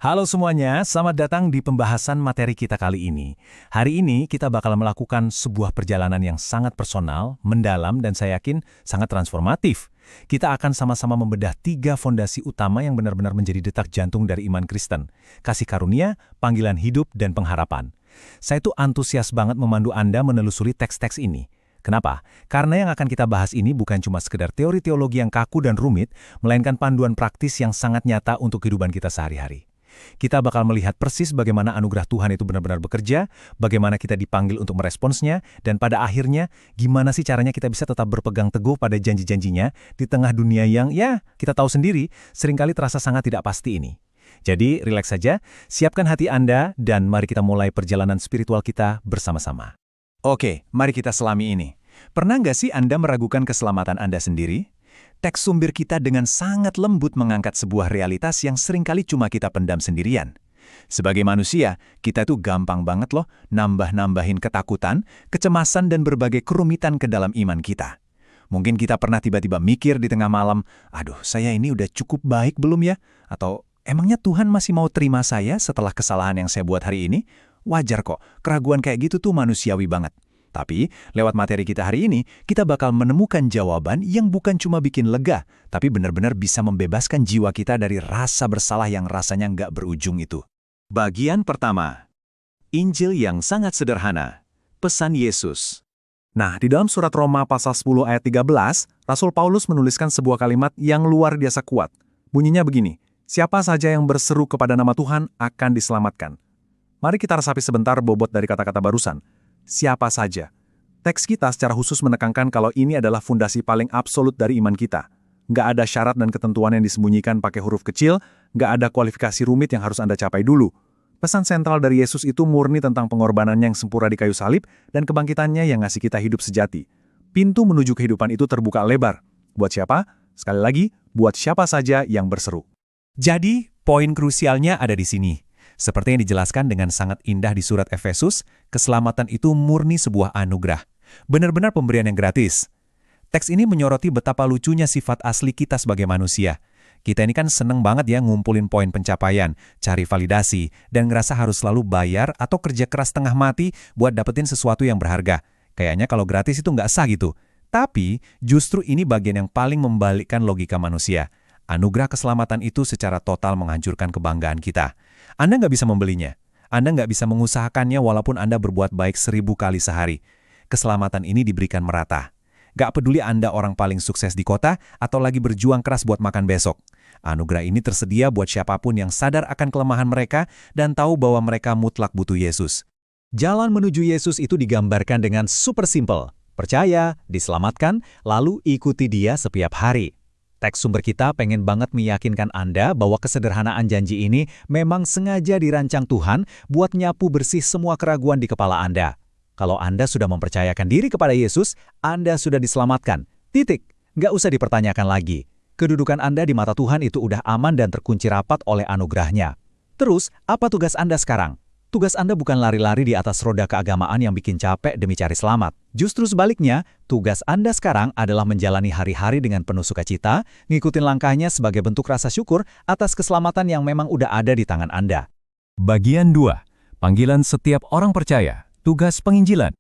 Halo semuanya, selamat datang di pembahasan materi kita kali ini. Hari ini kita bakal melakukan sebuah perjalanan yang sangat personal, mendalam, dan saya yakin sangat transformatif. Kita akan sama-sama membedah 3 fondasi utama yang benar-benar menjadi detak jantung dari iman Kristen. Kasih karunia, panggilan hidup, dan pengharapan. Saya tuh antusias banget memandu Anda menelusuri teks-teks ini. Kenapa? Karena yang akan kita bahas ini bukan cuma sekedar teori teologi yang kaku dan rumit, melainkan panduan praktis yang sangat nyata untuk kehidupan kita sehari-hari. Kita bakal melihat persis bagaimana anugerah Tuhan itu benar-benar bekerja, bagaimana kita dipanggil untuk meresponsnya, dan pada akhirnya, gimana sih caranya kita bisa tetap berpegang teguh pada janji-janjinya di tengah dunia yang, kita tahu sendiri, seringkali terasa sangat tidak pasti ini. Jadi, rileks saja, siapkan hati Anda, dan mari kita mulai perjalanan spiritual kita bersama-sama. Oke, mari kita selami ini. Pernah nggak sih Anda meragukan keselamatan Anda sendiri? Teks sumber kita dengan sangat lembut mengangkat sebuah realitas yang seringkali cuma kita pendam sendirian. Sebagai manusia, kita tuh gampang banget loh nambah-nambahin ketakutan, kecemasan, dan berbagai kerumitan ke dalam iman kita. Mungkin kita pernah tiba-tiba mikir di tengah malam, aduh saya ini udah cukup baik belum ya? Atau emangnya Tuhan masih mau terima saya setelah kesalahan yang saya buat hari ini? Wajar kok, keraguan kayak gitu tuh manusiawi banget. Tapi, lewat materi kita hari ini, kita bakal menemukan jawaban yang bukan cuma bikin lega, tapi benar-benar bisa membebaskan jiwa kita dari rasa bersalah yang rasanya nggak berujung itu. Bagian pertama, Injil yang sangat sederhana, pesan Yesus. Nah, di dalam surat Roma pasal 10 ayat 13, Rasul Paulus menuliskan sebuah kalimat yang luar biasa kuat. Bunyinya begini, siapa saja yang berseru kepada nama Tuhan akan diselamatkan. Mari kita resapi sebentar bobot dari kata-kata barusan. Siapa saja. Teks kita secara khusus menekankan kalau ini adalah fondasi paling absolut dari iman kita. Nggak ada syarat dan ketentuan yang disembunyikan pakai huruf kecil, nggak ada kualifikasi rumit yang harus Anda capai dulu. Pesan sentral dari Yesus itu murni tentang pengorbanannya yang sempurna di kayu salib dan kebangkitannya yang ngasih kita hidup sejati. Pintu menuju kehidupan itu terbuka lebar. Buat siapa? Sekali lagi, buat siapa saja yang berseru. Jadi, poin krusialnya ada di sini. Seperti yang dijelaskan dengan sangat indah di surat Efesus, keselamatan itu murni sebuah anugerah. Benar-benar pemberian yang gratis. Teks ini menyoroti betapa lucunya sifat asli kita sebagai manusia. Kita ini kan seneng banget ya ngumpulin poin pencapaian, cari validasi, dan ngerasa harus selalu bayar atau kerja keras tengah mati buat dapetin sesuatu yang berharga. Kayaknya kalau gratis itu nggak sah gitu. Tapi, justru ini bagian yang paling membalikkan logika manusia. Anugerah keselamatan itu secara total menghancurkan kebanggaan kita. Anda nggak bisa membelinya. Anda nggak bisa mengusahakannya walaupun Anda berbuat baik 1000 kali sehari. Keselamatan ini diberikan merata. Nggak peduli Anda orang paling sukses di kota atau lagi berjuang keras buat makan besok. Anugerah ini tersedia buat siapapun yang sadar akan kelemahan mereka dan tahu bahwa mereka mutlak butuh Yesus. Jalan menuju Yesus itu digambarkan dengan super simple. Percaya, diselamatkan, lalu ikuti Dia setiap hari. Teks sumber kita pengen banget meyakinkan Anda bahwa kesederhanaan janji ini memang sengaja dirancang Tuhan buat nyapu bersih semua keraguan di kepala Anda. Kalau Anda sudah mempercayakan diri kepada Yesus, Anda sudah diselamatkan. Titik. Nggak usah dipertanyakan lagi. Kedudukan Anda di mata Tuhan itu udah aman dan terkunci rapat oleh anugerahnya. Terus, apa tugas Anda sekarang? Tugas Anda bukan lari-lari di atas roda keagamaan yang bikin capek demi cari selamat. Justru sebaliknya, tugas Anda sekarang adalah menjalani hari-hari dengan penuh sukacita, ngikutin langkahnya sebagai bentuk rasa syukur atas keselamatan yang memang udah ada di tangan Anda. Bagian 2. Panggilan setiap orang percaya, tugas penginjilan.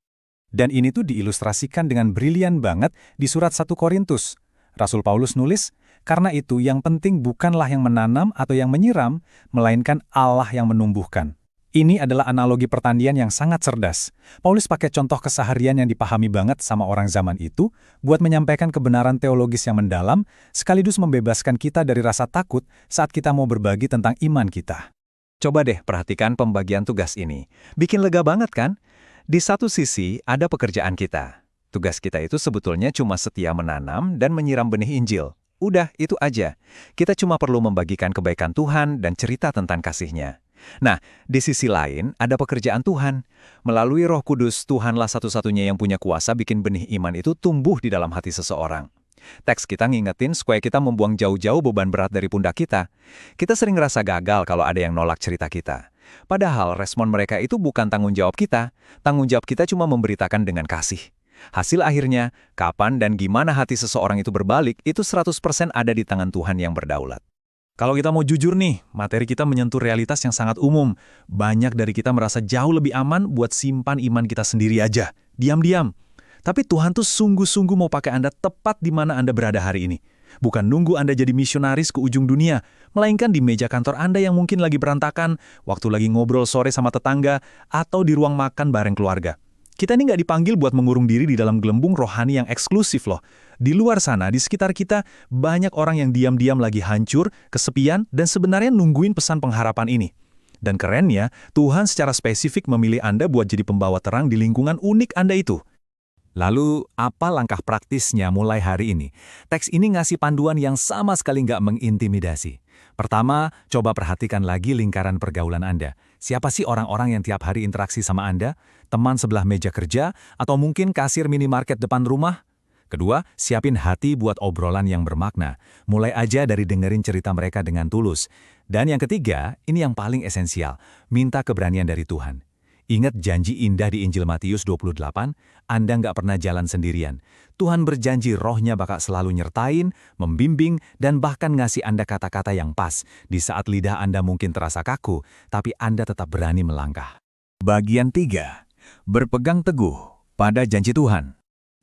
Dan ini tuh diilustrasikan dengan brilian banget di surat 1 Korintus. Rasul Paulus nulis, karena itu yang penting bukanlah yang menanam atau yang menyiram, melainkan Allah yang menumbuhkan. Ini adalah analogi pertanian yang sangat cerdas. Paulus pakai contoh keseharian yang dipahami banget sama orang zaman itu buat menyampaikan kebenaran teologis yang mendalam, sekaligus membebaskan kita dari rasa takut saat kita mau berbagi tentang iman kita. Coba deh perhatikan pembagian tugas ini. Bikin lega banget kan? Di satu sisi ada pekerjaan kita. Tugas kita itu sebetulnya cuma setia menanam dan menyiram benih Injil. Udah, itu aja. Kita cuma perlu membagikan kebaikan Tuhan dan cerita tentang kasih-Nya. Nah, di sisi lain ada pekerjaan Tuhan. Melalui Roh Kudus, Tuhanlah satu-satunya yang punya kuasa bikin benih iman itu tumbuh di dalam hati seseorang. Teks kita ngingetin supaya kita membuang jauh-jauh beban berat dari pundak kita. Kita sering ngerasa gagal kalau ada yang nolak cerita kita. Padahal respon mereka itu bukan tanggung jawab kita. Tanggung jawab kita cuma memberitakan dengan kasih. Hasil akhirnya, kapan dan gimana hati seseorang itu berbalik, itu 100% ada di tangan Tuhan yang berdaulat. Kalau kita mau jujur nih, materi kita menyentuh realitas yang sangat umum. Banyak dari kita merasa jauh lebih aman buat simpan iman kita sendiri aja. Diam-diam. Tapi Tuhan tuh sungguh-sungguh mau pakai Anda tepat di mana Anda berada hari ini. Bukan nunggu Anda jadi misionaris ke ujung dunia, melainkan di meja kantor Anda yang mungkin lagi berantakan, waktu lagi ngobrol sore sama tetangga, atau di ruang makan bareng keluarga. Kita ini nggak dipanggil buat mengurung diri di dalam gelembung rohani yang eksklusif loh. Di luar sana, di sekitar kita, banyak orang yang diam-diam lagi hancur, kesepian, dan sebenarnya nungguin pesan pengharapan ini. Dan kerennya, Tuhan secara spesifik memilih Anda buat jadi pembawa terang di lingkungan unik Anda itu. Lalu, apa langkah praktisnya mulai hari ini? Teks ini ngasih panduan yang sama sekali nggak mengintimidasi. Pertama, coba perhatikan lagi lingkaran pergaulan Anda. Siapa sih orang-orang yang tiap hari interaksi sama Anda? Teman sebelah meja kerja? Atau mungkin kasir minimarket depan rumah? Kedua, siapin hati buat obrolan yang bermakna. Mulai aja dari dengerin cerita mereka dengan tulus. Dan yang ketiga, ini yang paling esensial, minta keberanian dari Tuhan. Ingat janji indah di Injil Matius 28, Anda nggak pernah jalan sendirian. Tuhan berjanji rohnya bakal selalu nyertain, membimbing, dan bahkan ngasih Anda kata-kata yang pas. Di saat lidah Anda mungkin terasa kaku, tapi Anda tetap berani melangkah. Bagian 3. Berpegang teguh pada janji Tuhan.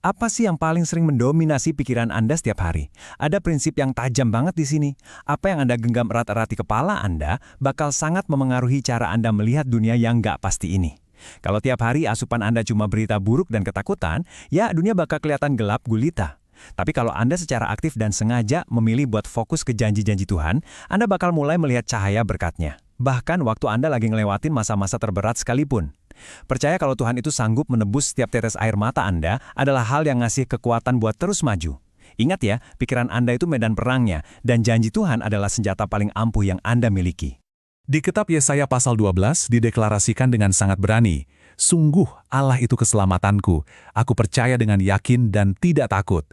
Apa sih yang paling sering mendominasi pikiran Anda setiap hari? Ada prinsip yang tajam banget di sini. Apa yang Anda genggam erat-erat di kepala Anda bakal sangat memengaruhi cara Anda melihat dunia yang nggak pasti ini. Kalau tiap hari asupan Anda cuma berita buruk dan ketakutan, ya dunia bakal kelihatan gelap gulita. Tapi kalau Anda secara aktif dan sengaja memilih buat fokus ke janji-janji Tuhan, Anda bakal mulai melihat cahaya berkatnya. Bahkan waktu Anda lagi ngelewatin masa-masa terberat sekalipun. Percaya kalau Tuhan itu sanggup menebus setiap tetes air mata Anda adalah hal yang ngasih kekuatan buat terus maju. Ingat ya, pikiran Anda itu medan perangnya, dan janji Tuhan adalah senjata paling ampuh yang Anda miliki. Di kitab Yesaya pasal 12 dideklarasikan dengan sangat berani, "Sungguh Allah itu keselamatanku, aku percaya dengan yakin dan tidak takut."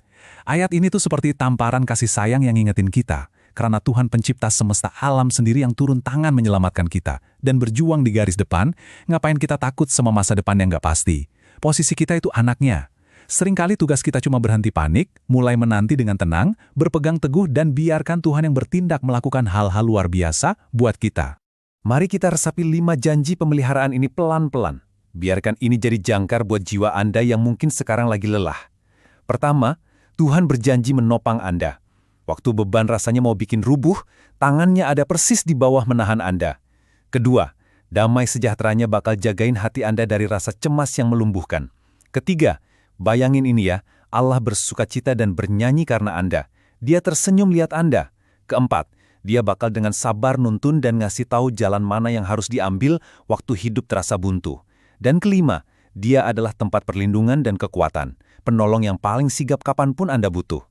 Ayat ini tuh seperti tamparan kasih sayang yang ngingetin kita, karena Tuhan pencipta semesta alam sendiri yang turun tangan menyelamatkan kita, dan berjuang di garis depan, ngapain kita takut sama masa depan yang nggak pasti? Posisi kita itu anaknya. Seringkali tugas kita cuma berhenti panik, mulai menanti dengan tenang, berpegang teguh dan biarkan Tuhan yang bertindak melakukan hal-hal luar biasa buat kita. Mari kita resapi 5 janji pemeliharaan ini pelan-pelan. Biarkan ini jadi jangkar buat jiwa Anda yang mungkin sekarang lagi lelah. Pertama, Tuhan berjanji menopang Anda. Waktu beban rasanya mau bikin rubuh, tangannya ada persis di bawah menahan Anda. Kedua, damai sejahteranya bakal jagain hati Anda dari rasa cemas yang melumpuhkan. Ketiga, bayangin ini ya, Allah bersukacita dan bernyanyi karena Anda. Dia tersenyum lihat Anda. Keempat, Dia bakal dengan sabar nuntun dan ngasih tahu jalan mana yang harus diambil waktu hidup terasa buntu. Dan kelima, Dia adalah tempat perlindungan dan kekuatan, penolong yang paling sigap kapanpun Anda butuh.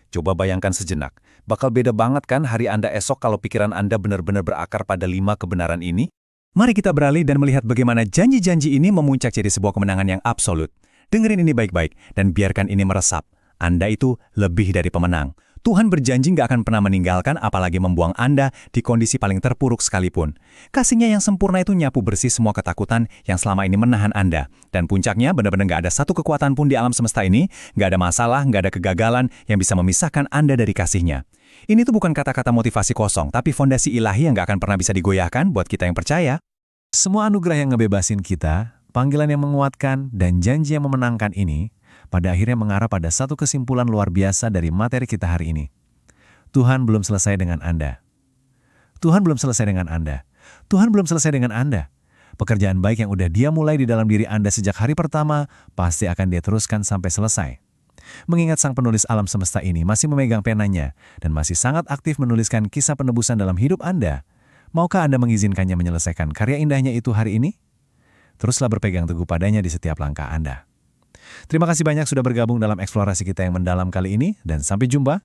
Coba bayangkan sejenak, bakal beda banget kan hari Anda esok kalau pikiran Anda benar-benar berakar pada 5 kebenaran ini? Mari kita beralih dan melihat bagaimana janji-janji ini memuncak jadi sebuah kemenangan yang absolut. Dengerin ini baik-baik dan biarkan ini meresap. Anda itu lebih dari pemenang. Tuhan berjanji nggak akan pernah meninggalkan apalagi membuang Anda di kondisi paling terpuruk sekalipun. Kasih-Nya yang sempurna itu nyapu bersih semua ketakutan yang selama ini menahan Anda. Dan puncaknya benar-benar nggak ada satu kekuatan pun di alam semesta ini, nggak ada masalah, nggak ada kegagalan yang bisa memisahkan Anda dari kasih-Nya. Ini tuh bukan kata-kata motivasi kosong, tapi fondasi ilahi yang nggak akan pernah bisa digoyahkan buat kita yang percaya. Semua anugerah yang ngebebasin kita, panggilan yang menguatkan, dan janji yang memenangkan ini, pada akhirnya mengarah pada satu kesimpulan luar biasa dari materi kita hari ini. Tuhan belum selesai dengan Anda. Tuhan belum selesai dengan Anda. Tuhan belum selesai dengan Anda. Pekerjaan baik yang udah Dia mulai di dalam diri Anda sejak hari pertama, pasti akan Dia teruskan sampai selesai. Mengingat sang penulis alam semesta ini masih memegang penanya, dan masih sangat aktif menuliskan kisah penebusan dalam hidup Anda, maukah Anda mengizinkannya menyelesaikan karya indahnya itu hari ini? Teruslah berpegang teguh padanya di setiap langkah Anda. Terima kasih banyak sudah bergabung dalam eksplorasi kita yang mendalam kali ini, dan sampai jumpa